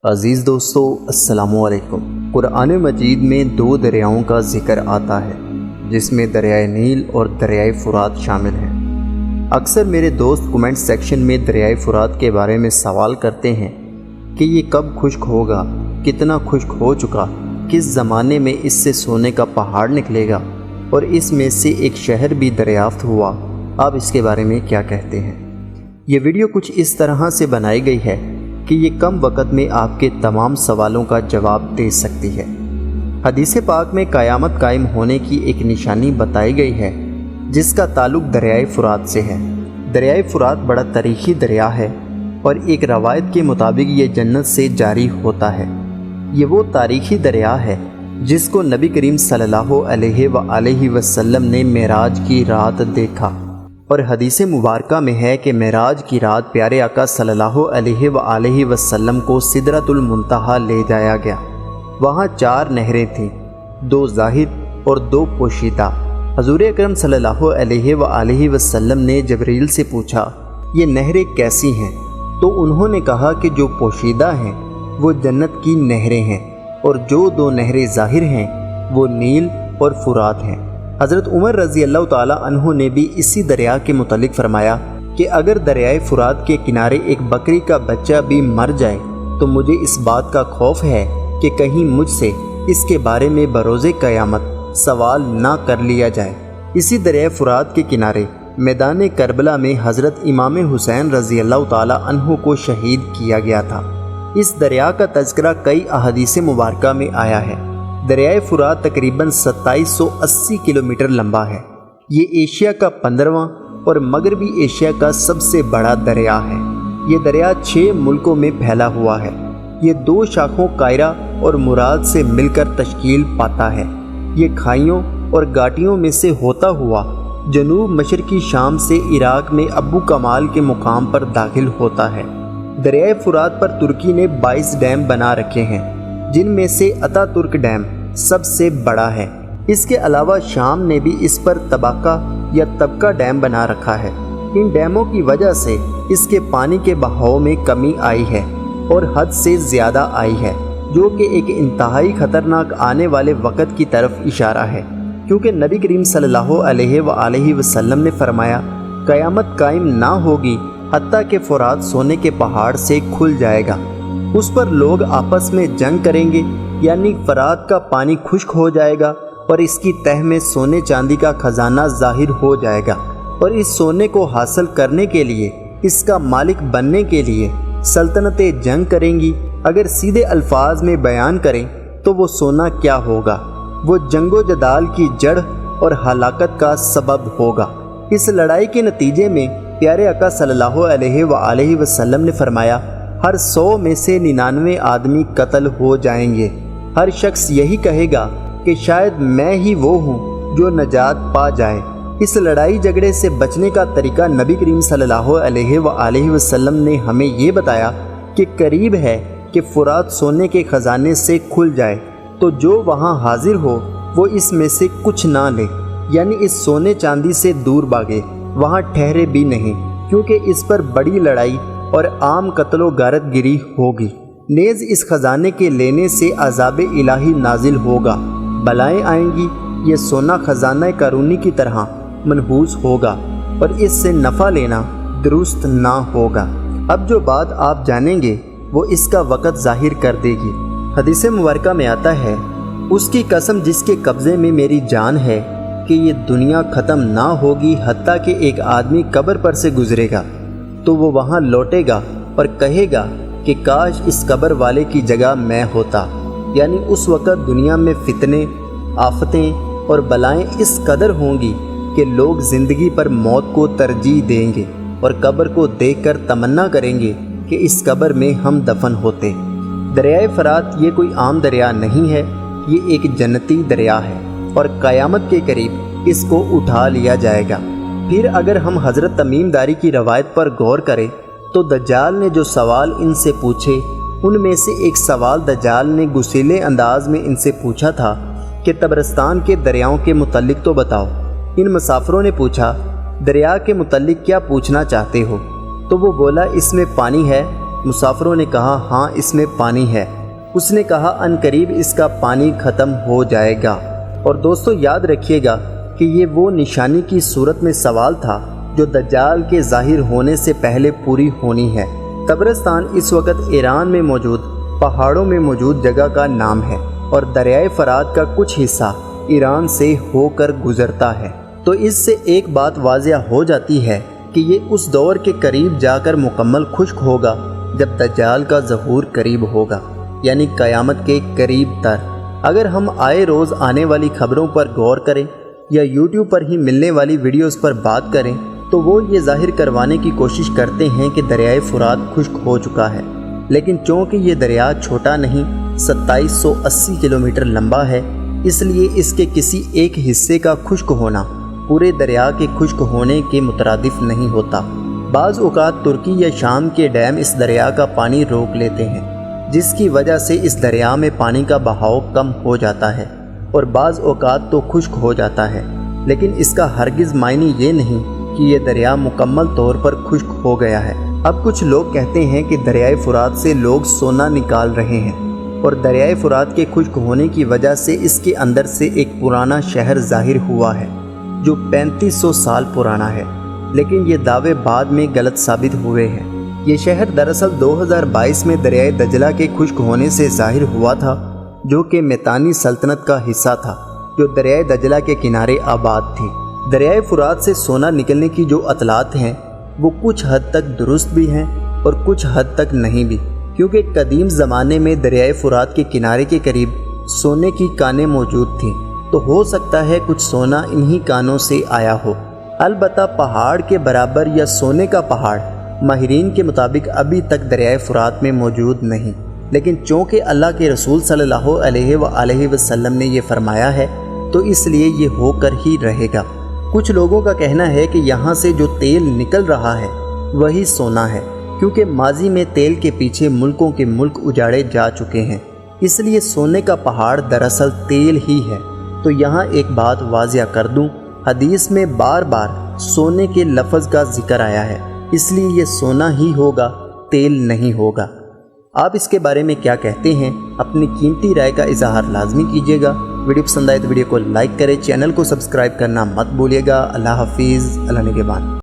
عزیز دوستو السلام علیکم۔ قرآن مجید میں دو دریاؤں کا ذکر آتا ہے جس میں دریائے نیل اور دریائے فرات شامل ہیں۔ اکثر میرے دوست کمنٹ سیکشن میں دریائے فرات کے بارے میں سوال کرتے ہیں کہ یہ کب خشک ہوگا، کتنا خشک ہو چکا، کس زمانے میں اس سے سونے کا پہاڑ نکلے گا اور اس میں سے ایک شہر بھی دریافت ہوا، آپ اس کے بارے میں کیا کہتے ہیں؟ یہ ویڈیو کچھ اس طرح سے بنائی گئی ہے کہ یہ کم وقت میں آپ کے تمام سوالوں کا جواب دے سکتی ہے۔ حدیث پاک میں قیامت قائم ہونے کی ایک نشانی بتائی گئی ہے جس کا تعلق دریائے فرات سے ہے۔ دریائے فرات بڑا تاریخی دریا ہے اور ایک روایت کے مطابق یہ جنت سے جاری ہوتا ہے۔ یہ وہ تاریخی دریا ہے جس کو نبی کریم صلی اللہ علیہ وآلہ وسلم نے معراج کی رات دیکھا، اور حدیث مبارکہ میں ہے کہ معراج کی رات پیارے آقا صلی اللہ علیہ وآلہ وسلم کو سدرۃ المنتہا لے جایا گیا۔ وہاں 4 نہریں تھیں، 2 ظاہر اور 2 پوشیدہ۔ حضور اکرم صلی اللہ علیہ وآلہ وسلم نے جبریل سے پوچھا یہ نہریں کیسی ہیں؟ تو انہوں نے کہا کہ جو پوشیدہ ہیں وہ جنت کی نہریں ہیں، اور جو 2 نہریں ظاہر ہیں وہ نیل اور فرات ہیں۔ حضرت عمر رضی اللہ تعالی عنہ نے بھی اسی دریا کے متعلق فرمایا کہ اگر دریائے فرات کے کنارے ایک بکری کا بچہ بھی مر جائے تو مجھے اس بات کا خوف ہے کہ کہیں مجھ سے اس کے بارے میں بروز قیامت سوال نہ کر لیا جائے۔ اسی دریائے فرات کے کنارے میدان کربلا میں حضرت امام حسین رضی اللہ تعالی عنہ کو شہید کیا گیا تھا۔ اس دریا کا تذکرہ کئی احادیث مبارکہ میں آیا ہے۔ دریائے فرات تقریباً 2780 کلومیٹر لمبا ہے۔ یہ ایشیا کا 15واں اور مغربی ایشیا کا سب سے بڑا دریا ہے۔ یہ دریا 6 ملکوں میں پھیلا ہوا ہے۔ یہ 2 شاخوں قائرہ اور مراد سے مل کر تشکیل پاتا ہے۔ یہ کھائیوں اور گھاٹیوں میں سے ہوتا ہوا جنوب مشرقی شام سے عراق میں ابو کمال کے مقام پر داخل ہوتا ہے۔ دریائے فرات پر ترکی نے 22 ڈیم بنا رکھے ہیں، جن میں سے اتا ترک ڈیم سب سے بڑا ہے۔ اس کے علاوہ شام نے بھی اس پر طبقہ یا طبقہ ڈیم بنا رکھا ہے۔ ان ڈیموں کی وجہ سے اس کے پانی کے بہاؤ میں کمی آئی ہے اور حد سے زیادہ آئی ہے، جو کہ ایک انتہائی خطرناک آنے والے وقت کی طرف اشارہ ہے، کیونکہ نبی کریم صلی اللہ علیہ وآلہ وسلم نے فرمایا قیامت قائم نہ ہوگی حتیٰ کہ فرات سونے کے پہاڑ سے کھل جائے گا۔ اس پر لوگ آپس میں جنگ کریں گے، یعنی فرات کا پانی خشک ہو جائے گا اور اس کی تہہ میں سونے چاندی کا خزانہ ظاہر ہو جائے گا، اور اس سونے کو حاصل کرنے کے لیے، اس کا مالک بننے کے لیے سلطنتیں جنگ کریں گی۔ اگر سیدھے الفاظ میں بیان کریں تو وہ سونا کیا ہوگا؟ وہ جنگ و جدال کی جڑ اور ہلاکت کا سبب ہوگا۔ اس لڑائی کے نتیجے میں پیارے آقا صلی اللہ علیہ وآلہ وسلم نے فرمایا ہر 100 میں سے 99 آدمی قتل ہو جائیں گے۔ ہر شخص یہی کہے گا کہ شاید میں ہی وہ ہوں جو نجات پا جائے۔ اس لڑائی جھگڑے سے بچنے کا طریقہ نبی کریم صلی اللہ علیہ وآلہ وسلم نے ہمیں یہ بتایا کہ قریب ہے کہ فرات سونے کے خزانے سے کھل جائے، تو جو وہاں حاضر ہو وہ اس میں سے کچھ نہ لے، یعنی اس سونے چاندی سے دور بھاگے، وہاں ٹھہرے بھی نہیں، کیونکہ اس پر بڑی لڑائی اور عام قتل و غارت گری ہوگی۔ نیز اس خزانے کے لینے سے عذاب الہی نازل ہوگا، بلائیں آئیں گی، یہ سونا خزانہ قارونی کی طرح منحوس ہوگا اور اس سے نفع لینا درست نہ ہوگا۔ اب جو بات آپ جانیں گے وہ اس کا وقت ظاہر کر دے گی۔ حدیث مبارکہ میں آتا ہے اس کی قسم جس کے قبضے میں میری جان ہے کہ یہ دنیا ختم نہ ہوگی حتیٰ کہ ایک آدمی قبر پر سے گزرے گا تو وہ وہاں لوٹے گا اور کہے گا کہ کاش اس قبر والے کی جگہ میں ہوتا۔ یعنی اس وقت دنیا میں فتنے، آفتیں اور بلائیں اس قدر ہوں گی کہ لوگ زندگی پر موت کو ترجیح دیں گے اور قبر کو دیکھ کر تمنا کریں گے کہ اس قبر میں ہم دفن ہوتے۔ دریائے فرات یہ کوئی عام دریا نہیں ہے، یہ ایک جنتی دریا ہے اور قیامت کے قریب اس کو اٹھا لیا جائے گا۔ پھر اگر ہم حضرت تمیم داری کی روایت پر غور کریں تو دجال نے جو سوال ان سے پوچھے، ان میں سے ایک سوال دجال نے گسیلے انداز میں ان سے پوچھا تھا کہ طبرستان کے دریاؤں کے متعلق تو بتاؤ۔ ان مسافروں نے پوچھا دریا کے متعلق کیا پوچھنا چاہتے ہو؟ تو وہ بولا اس میں پانی ہے مسافروں نے کہا ہاں اس میں پانی ہے۔ اس نے کہا عنقریب اس کا پانی ختم ہو جائے گا۔ اور دوستو یاد رکھیے گا کہ یہ وہ نشانی کی صورت میں سوال تھا جو دجال کے ظاہر ہونے سے پہلے پوری ہونی ہے۔ قبرستان اس وقت ایران میں موجود پہاڑوں میں موجود جگہ کا نام ہے اور دریائے فرات کا کچھ حصہ ایران سے ہو کر گزرتا ہے۔ تو اس سے ایک بات واضح ہو جاتی ہے کہ یہ اس دور کے قریب جا کر مکمل خشک ہوگا جب دجال کا ظہور قریب ہوگا، یعنی قیامت کے قریب تر۔ اگر ہم آئے روز آنے والی خبروں پر غور کریں یا یوٹیوب پر ہی ملنے والی ویڈیوز پر بات کریں تو وہ یہ ظاہر کروانے کی کوشش کرتے ہیں کہ دریائے فرات خشک ہو چکا ہے، لیکن چونکہ یہ دریا چھوٹا نہیں 2780 کلومیٹر لمبا ہے، اس لیے اس کے کسی ایک حصے کا خشک ہونا پورے دریا کے خشک ہونے کے مترادف نہیں ہوتا۔ بعض اوقات ترکی یا شام کے ڈیم اس دریا کا پانی روک لیتے ہیں، جس کی وجہ سے اس دریا میں پانی کا بہاؤ کم ہو جاتا ہے اور بعض اوقات تو خشک ہو جاتا ہے، لیکن اس کا ہرگز معنی یہ نہیں کہ یہ دریا مکمل طور پر خشک ہو گیا ہے۔ اب کچھ لوگ کہتے ہیں کہ دریائے فرات سے لوگ سونا نکال رہے ہیں اور دریائے فرات کے خشک ہونے کی وجہ سے اس کے اندر سے ایک پرانا شہر ظاہر ہوا ہے جو 3500 سال پرانا ہے، لیکن یہ دعوے بعد میں غلط ثابت ہوئے ہیں۔ یہ شہر دراصل 2022 میں دریائے دجلہ کے خشک ہونے سے ظاہر ہوا تھا، جو کہ میتانی سلطنت کا حصہ تھا جو دریائے دجلہ کے کنارے آباد تھی۔ دریائے فرات سے سونا نکلنے کی جو اطلاعات ہیں وہ کچھ حد تک درست بھی ہیں اور کچھ حد تک نہیں بھی، کیونکہ قدیم زمانے میں دریائے فرات کے کنارے کے قریب سونے کی کانیں موجود تھیں، تو ہو سکتا ہے کچھ سونا انہی کانوں سے آیا ہو۔ البتہ پہاڑ کے برابر یا سونے کا پہاڑ ماہرین کے مطابق ابھی تک دریائے فرات میں موجود نہیں، لیکن چونکہ اللہ کے رسول صلی اللہ علیہ وآلہ وسلم نے یہ فرمایا ہے تو اس لیے یہ ہو کر ہی رہے گا۔ کچھ لوگوں کا کہنا ہے کہ یہاں سے جو تیل نکل رہا ہے وہی سونا ہے، کیونکہ ماضی میں تیل کے پیچھے ملکوں کے ملک اجاڑے جا چکے ہیں، اس لیے سونے کا پہاڑ دراصل تیل ہی ہے۔ تو یہاں ایک بات واضح کر دوں، حدیث میں بار بار سونے کے لفظ کا ذکر آیا ہے، اس لیے یہ سونا ہی ہوگا، تیل نہیں ہوگا۔ آپ اس کے بارے میں کیا کہتے ہیں؟ اپنی قیمتی رائے کا اظہار لازمی کیجیے گا۔ ویڈیو پسند آئے تو ویڈیو کو لائک کریں، چینل کو سبسکرائب کرنا مت بھولیے گا۔ اللہ حافظ، اللہ نگہبان۔